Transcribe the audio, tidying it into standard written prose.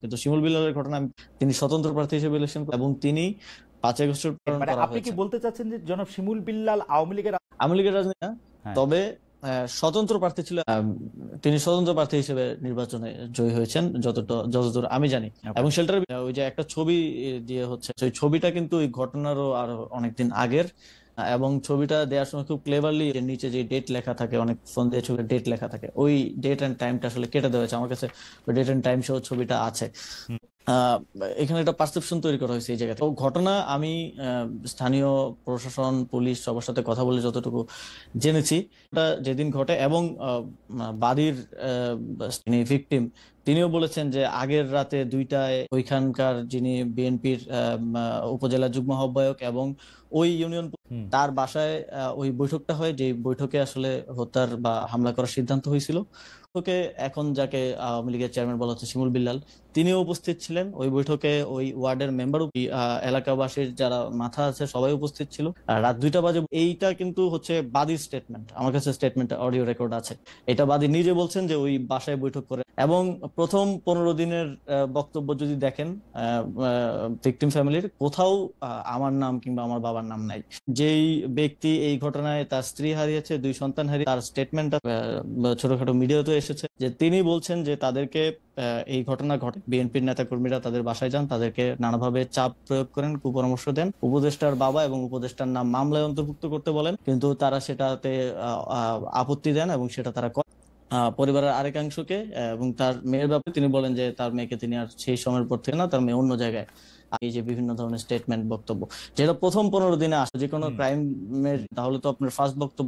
কিন্তু শিমুল বিল্লালের ঘটনা তিনি স্বতন্ত্র প্রার্থী হিসেবে ইলেকশন এবং তিনি 5 আগস্টের প্রেরণ মানে করা আপনি কি হয়েছে। বলতে চাচ্ছেন যে জনাব শিমুল বিল্লাল আওয়ামী লীগের? আওয়ামী লীগের রাজনীতি না, হ্যাঁ। তবে স্বতন্ত্র প্রার্থী ছিল। তিনি স্বতন্ত্র প্রার্থী হিসেবে নির্বাচনে জয়ী হয়েছেন যতদূর আমি জানি। Okay. এবং শেল্টার ওই যে একটা ছবি দিয়ে হচ্ছে, ওই ছবিটা কিন্তু ওই ঘটনারও আরো অনেকদিন আগের। এবং ছবিটা দেওয়ার সময় খুব ক্লেভারলি নিচে যে ডেট লেখা থাকে, অনেক ফোন দিয়ে ছবির ডেট লেখা থাকে, ওই ডেট এন্ড টাইমটা আসলে কেটে দেওয়া হয়েছে। আমার কাছে ওই ডেট এন্ড টাইম সহ ছবিটা আছে। আহ, এখানে একটা পারসেপশন তৈরি করা হয়েছে এই জায়গায়। তো ঘটনা আমি স্থানীয় প্রশাসন, পুলিশ সবার সাথে কথা বলে যতটুকু জেনেছি, এটা যেদিন ঘটে এবং বাদীর যিনি ভিকটিম তিনিও বলেছেন যে আগের রাতে 2টায় ওইখানকার যিনি বিএনপির উপজেলা যুগ্ম আহ্বায়ক এবং ওই ইউনিয়ন তার বাসায় ওই বৈঠকটা হয়, যে বৈঠকে আসলে হত্যার বা হামলা করার সিদ্ধান্ত হয়েছিল। বৈঠকে এখন যাকে আওয়ামী লীগের চেয়ারম্যান বলা হচ্ছে শিমুল বিল্লাল, তিনিও উপস্থিত ছিলেন ওই বৈঠকে। ওই ওয়ার্ডের মেম্বার, এলাকাবাসীর যারা মাথা আছে সবাই উপস্থিত ছিল। আর রাত 2টা বাজে এইটা কিন্তু হচ্ছে বাদীর স্টেটমেন্ট, আমার কাছে স্টেটমেন্ট অডিও রেকর্ড আছে। এটা বাদী নিজে বলছেন যে ওই বাসায় বৈঠক করে। এবং প্রথম 15 দিনের বক্তব্য যদি দেখেন ভিকটিম ফ্যামিলির, কোথাও আমার নাম কিংবা আমার বাবার নাম নাই। যেই ব্যক্তি এই ঘটনায় তার স্ত্রী হারিয়েছে, 2 সন্তান হারিয়ে, তার স্টেটমেন্ট ছোটখাটো মিডিয়াতে এসেছে যে তিনি বলছেন যে তাদেরকে এই ঘটনা ঘটে, বিএনপির নেতা কর্মীরা তাদের বাসায় যান, তাদেরকে নানাভাবে চাপ প্রয়োগ করেন, কুপরামর্শ দেন, উপদেষ্টার বাবা এবং উপদেষ্টার নাম মামলায় অন্তর্ভুক্ত করতে বলেন, কিন্তু তারা সেটাতে আপত্তি দেন এবং সেটা তারা পরিবারের আরেকাংশকে এবং তার মেয়ের ব্যাপারে তিনি বলেন যে তার মেয়েকে তিনি আর সেই সময়ের পর থেকে না, তার মেয়ে অন্য জায়গায়। এই যে বিভিন্ন ধরনের স্টেটমেন্ট, বক্তব্য, যেটা প্রথম 15 দিনে আসে যে কোনো ক্রাইমের, তাহলে তো আপনার ফার্স্ট বক্তব্য